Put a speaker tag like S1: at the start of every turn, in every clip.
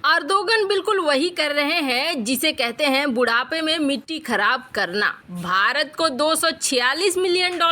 S1: Erdogan बिल्कुल वही कर रहे हैं जिसे कहते हैं बुढ़ापे में मिट्टी खराब करना। भारत को $246 मिलियन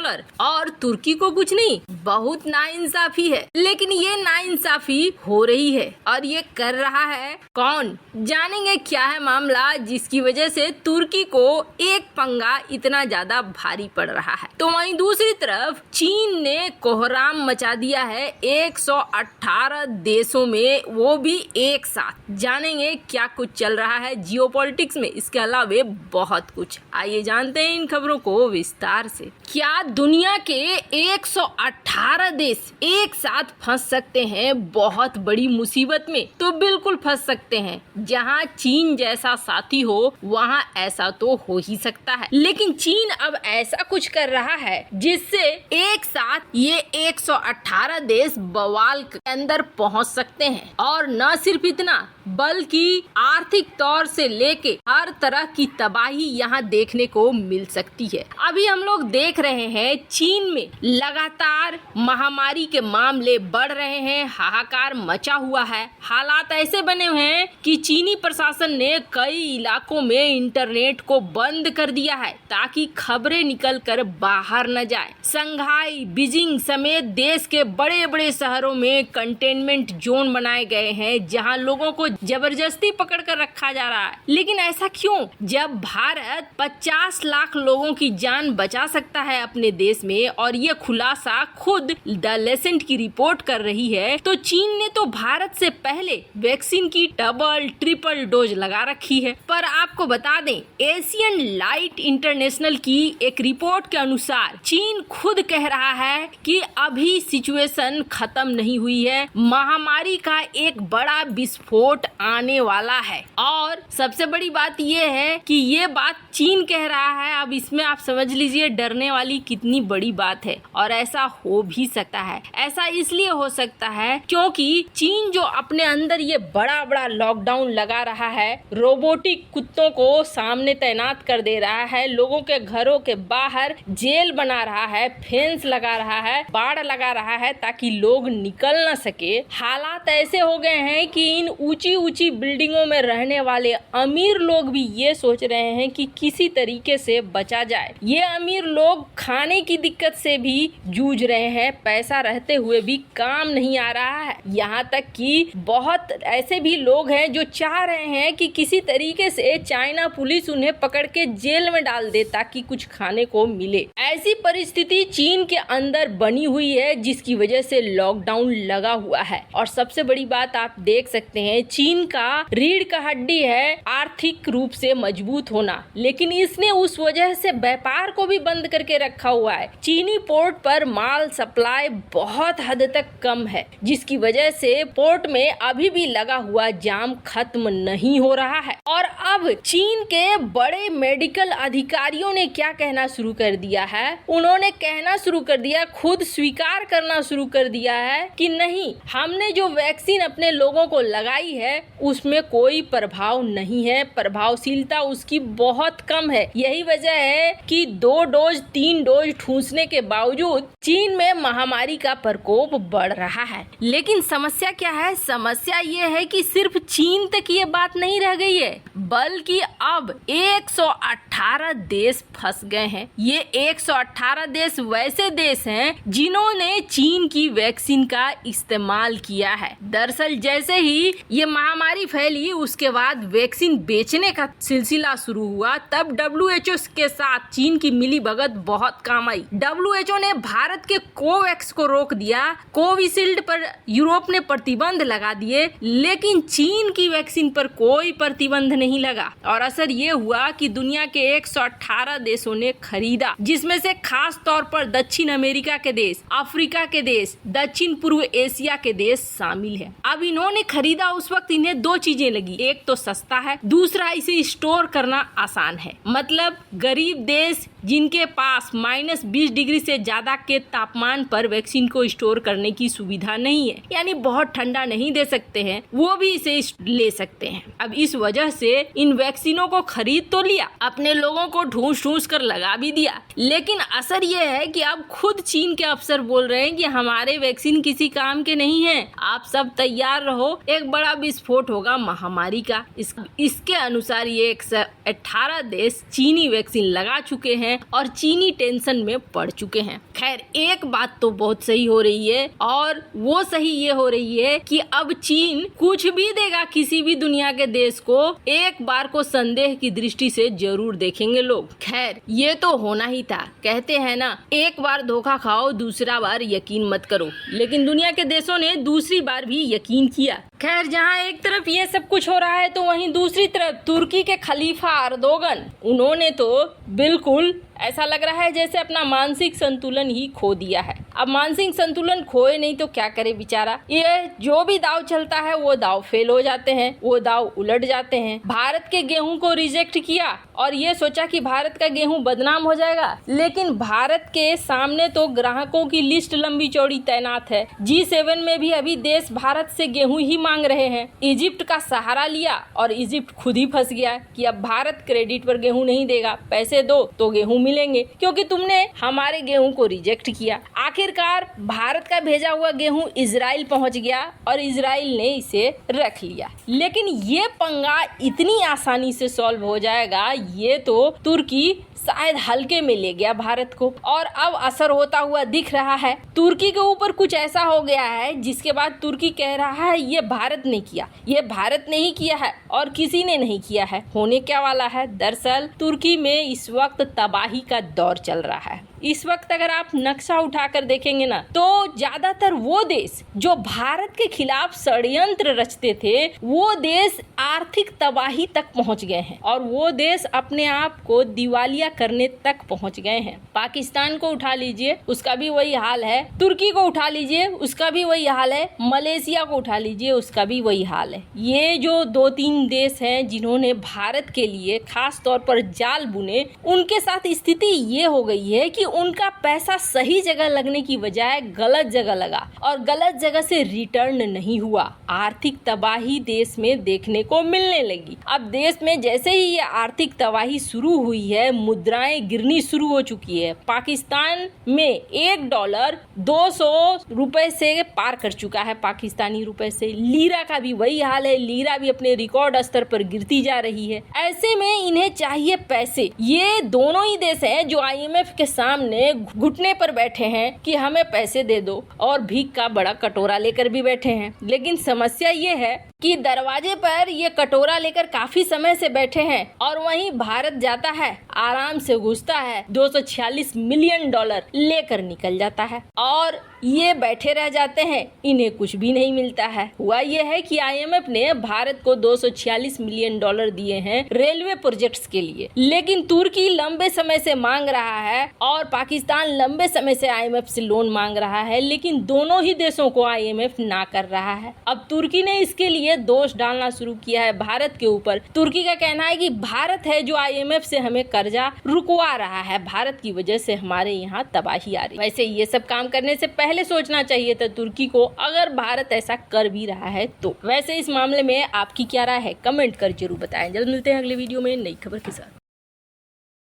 S1: और तुर्की को कुछ नहीं। बहुत नाइंसाफी है, लेकिन ये नाइंसाफी हो रही है और ये कर रहा है कौन? जानेंगे क्या है मामला जिसकी वजह से तुर्की को एक पंगा इतना ज्यादा भारी पड़ रहा है। तो वहीं दूसरी तरफ चीन ने कोहराम मचा दिया है 118 देशों में, वो भी एक साथ। जानेंगे क्या कुछ चल रहा है जियोपॉलिटिक्स में, इसके अलावा बहुत कुछ। आइए जानते हैं इन खबरों को विस्तार से। क्या दुनिया के 118 देश एक साथ फंस सकते हैं बहुत बड़ी मुसीबत में? तो बिल्कुल फंस सकते हैं। जहां चीन जैसा साथी हो वहां ऐसा तो हो ही सकता है, लेकिन चीन अब ऐसा कुछ कर रहा है जिससे एक साथ ये 118 देश बवाल के अंदर पहुंच सकते हैं। और न सिर्फ इतना, बल्कि आर्थिक तौर से लेके हर तरह की तबाही यहाँ देखने को मिल सकती है। अभी हम लोग देख रहे हैं चीन में लगातार महामारी के मामले बढ़ रहे हैं, हाहाकार मचा हुआ है। हालात ऐसे बने हुए हैं कि चीनी प्रशासन ने कई इलाकों में इंटरनेट को बंद कर दिया है ताकि खबरें निकल कर बाहर न जाए। संघाई, बीजिंग समेत देश के बड़े बड़े शहरों में कंटेनमेंट जोन बनाए गए हैं जहां लोगों को जबरदस्ती पकड़ कर रखा जा रहा है। लेकिन ऐसा क्यों? जब भारत 50 लाख लोगों की जान बचा सकता है अपने देश में, और ये खुलासा खुद द लेसेंट की रिपोर्ट कर रही है, तो चीन ने तो भारत से पहले वैक्सीन की डबल ट्रिपल डोज लगा रखी है। पर आपको बता दें, एशियन लाइट इंटरनेशनल की एक रिपोर्ट के अनुसार चीन खुद कह रहा है कि अभी सिचुएशन खत्म नहीं हुई है, महामारी का एक बड़ा विस्फोट आने वाला है। और सबसे बड़ी बात यह है कि ये बात चीन कह रहा है। अब इसमें आप समझ लीजिए डरने वाली कितनी बड़ी बात है। और ऐसा हो भी सकता है। ऐसा इसलिए हो सकता है क्योंकि चीन जो अपने अंदर ये बड़ा बड़ा लॉकडाउन लगा रहा है, रोबोटिक कुत्तों को सामने तैनात कर दे रहा है, लोगों के घरों के बाहर जेल बना रहा है, फेंस लगा रहा है, बाड़ लगा रहा है ताकि लोग निकल न सके। हालात ऐसे हो गए हैं कि इन ऊंची ऊंची बिल्डिंगों में रहने वाले अमीर लोग भी ये सोच रहे हैं कि किसी तरीके से बचा जाए। ये अमीर लोग खाने की दिक्कत से भी जूझ रहे हैं, पैसा रहते हुए भी काम नहीं आ रहा है। यहाँ तक कि बहुत ऐसे भी लोग हैं जो चाह रहे हैं कि किसी तरीके से चाइना पुलिस उन्हें पकड़ के जेल में डाल दे ताकि कुछ खाने को मिले। ऐसी परिस्थिति चीन के अंदर बनी हुई है जिसकी वजह से लॉकडाउन लगा हुआ है। और सबसे बड़ी बात आप देख सकते हैं, चीन का रीढ़ का हड्डी है आर्थिक रूप से मजबूत होना, लेकिन इसने उस वजह से व्यापार को भी बंद करके रखा हुआ है। चीनी पोर्ट पर माल सप्लाई बहुत हद तक कम है, जिसकी वजह से पोर्ट में अभी भी लगा हुआ जाम खत्म नहीं हो रहा है। और अब चीन के बड़े मेडिकल अधिकारियों ने क्या कहना शुरू कर दिया है? उन्होंने कहना शुरू कर दिया, खुद स्वीकार करना शुरू कर दिया है कि नहीं, हमने जो वैक्सीन अपने लोगों को लगाई है उसमें कोई प्रभाव नहीं है, प्रभावशीलता उसकी बहुत कम है। यही वजह है कि 2 डोज 3 डोज ठूंसने के बावजूद चीन में महामारी का प्रकोप बढ़ रहा है। लेकिन समस्या क्या है? समस्या ये है कि सिर्फ चीन तक ये बात नहीं रह गई है, बल्कि अब 118 देश फंस गए हैं। ये 118 देश वैसे देश हैं जिन्होंने चीन की वैक्सीन का इस्तेमाल किया है। दरअसल जैसे ही ये महामारी फैली उसके बाद वैक्सीन बेचने का सिलसिला शुरू हुआ, तब WHO के साथ चीन की मिलीभगत बहुत काम आई। WHO ने भारत के कोवैक्स को रोक दिया, कोविशील्ड पर यूरोप ने प्रतिबंध लगा दिए, लेकिन चीन की वैक्सीन पर कोई प्रतिबंध नहीं लगा। और असर ये हुआ कि दुनिया के 118 देशों ने खरीदा, जिसमें से खास तौर पर दक्षिण अमेरिका के देश, अफ्रीका के देश, दक्षिण पूर्व एशिया के देश शामिल है। अब इन्होंने खरीदा, उस वक्त इन्हें 2 चीजें लगी, एक तो सस्ता है, दूसरा इसे स्टोर करना आसान है। मतलब गरीब देश जिनके पास -20 डिग्री से ज्यादा के तापमान पर वैक्सीन को स्टोर करने की सुविधा नहीं है, यानी बहुत ठंडा नहीं दे सकते हैं, वो भी इसे ले सकते हैं। अब इस वजह से इन वैक्सीनों को खरीद तो लिया, अपने लोगों को ढूंढ कर लगा भी दिया, लेकिन असर ये है कि अब खुद चीन के अफसर बोल रहे हैं कि हमारे वैक्सीन किसी काम के नहीं है, आप सब तैयार रहो, एक बड़ा विस्फोट होगा महामारी का। इसके अनुसार ये 118 देश चीनी वैक्सीन लगा चुके हैं और चीनी टेंशन में पड़ चुके हैं। खैर, एक बात तो बहुत सही हो रही है और वो सही ये हो रही है कि अब चीन कुछ भी देगा किसी भी दुनिया के देश को, एक बार को संदेह की दृष्टि से जरूर देखेंगे लोग। खैर, ये तो होना ही था। कहते हैं ना, एक बार धोखा खाओ, दूसरा बार यकीन मत करो। लेकिन दुनिया के देशों ने दूसरी बार भी यकीन किया। खैर, जहां एक तरफ ये सब कुछ हो रहा है तो वहीं दूसरी तरफ तुर्की के खलीफा अर्दोगन, उन्होंने तो बिल्कुल ऐसा लग रहा है जैसे अपना मानसिक संतुलन ही खो दिया है। अब मानसिक संतुलन खोए नहीं तो क्या करे बेचारा। ये जो भी दाव चलता है वो दाव फेल हो जाते हैं, वो दाव उलट जाते हैं। भारत के गेहूं को रिजेक्ट किया और ये सोचा कि भारत का गेहूं बदनाम हो जाएगा, लेकिन भारत के सामने तो ग्राहकों की लिस्ट लंबी चौड़ी तैनात है। G7 में भी अभी देश भारत से गेहूं ही मांग रहे हैं। इजिप्ट का सहारा लिया और इजिप्ट खुद ही फंस गया कि अब भारत क्रेडिट पर गेहूं नहीं देगा, पैसे दो तो गेहूं मिलेंगे, क्योंकि तुमने हमारे गेहूं को रिजेक्ट किया। आखिरकार भारत का भेजा हुआ गेहूं इजराइल पहुंच गया और इजराइल ने इसे रख लिया। लेकिन ये पंगा इतनी आसानी से सॉल्व हो जाएगा ये तो तुर्की शायद हल्के में ले गया भारत को, और अब असर होता हुआ दिख रहा है। तुर्की के ऊपर कुछ ऐसा हो गया है जिसके बाद तुर्की कह रहा है ये भारत ने किया, ये भारत ने ही किया है और किसी ने नहीं किया है। होने क्या वाला है, दरअसल तुर्की में इस वक्त तबाही का दौर चल रहा है। इस वक्त अगर आप नक्शा उठाकर देखेंगे ना तो ज्यादातर वो देश जो भारत के खिलाफ षड्यंत्र रचते थे वो देश आर्थिक तबाही तक पहुंच गए हैं और वो देश अपने आप को दिवालिया करने तक पहुंच गए हैं। पाकिस्तान को उठा लीजिए, उसका भी वही हाल है। तुर्की को उठा लीजिए, उसका भी वही हाल है। मलेशिया को उठा लीजिए, उसका भी वही हाल है। ये जो 2-3 देश हैं जिन्होंने भारत के लिए खास तौर पर जाल बुने, उनके साथ स्थिति ये हो गई है कि उनका पैसा सही जगह लगने की बजाय गलत जगह लगा और गलत जगह से रिटर्न नहीं हुआ। आर्थिक तबाही देश में देखने को मिलने लगी। अब देश में जैसे ही ये आर्थिक तबाही शुरू हुई है, मुद्राएं गिरनी शुरू हो चुकी है। पाकिस्तान में $1 200 रुपए से पार कर चुका है, पाकिस्तानी रुपए से। लीरा का भी वही हाल है, लीरा भी अपने रिकॉर्ड स्तर पर गिरती जा रही है। ऐसे में इन्हें चाहिए पैसे। ये दोनों ही देश हैं जो IMF के सामने घुटने पर बैठे हैं कि हमें पैसे दे दो, और भीख का बड़ा कटोरा लेकर भी बैठे हैं। लेकिन समस्या ये है कि दरवाजे पर ये कटोरा लेकर काफी समय से बैठे हैं और वहीं भारत जाता है, आराम से घुसता है, $246 मिलियन लेकर निकल जाता है और ये बैठे रह जाते हैं, इन्हें कुछ भी नहीं मिलता है। हुआ ये है कि IMF ने भारत को $246 मिलियन दिए हैं रेलवे प्रोजेक्ट्स के लिए, लेकिन तुर्की लंबे समय से मांग रहा है और पाकिस्तान लंबे समय से IMF से लोन मांग रहा है, लेकिन दोनों ही देशों को IMF ना कर रहा है। अब तुर्की ने इसके लिए दोष डालना शुरू किया है भारत के ऊपर। तुर्की का कहना है कि भारत है जो IMF से हमें कर्जा रुकवा रहा है, भारत की वजह से हमारे यहाँ तबाही आ रही। वैसे ये सब काम करने से पहले सोचना चाहिए था तुर्की को, अगर भारत ऐसा कर भी रहा है तो। वैसे इस मामले में आपकी क्या राय है, कमेंट कर जरूर बताएं। जल्द मिलते हैं अगले वीडियो में नई खबर के साथ।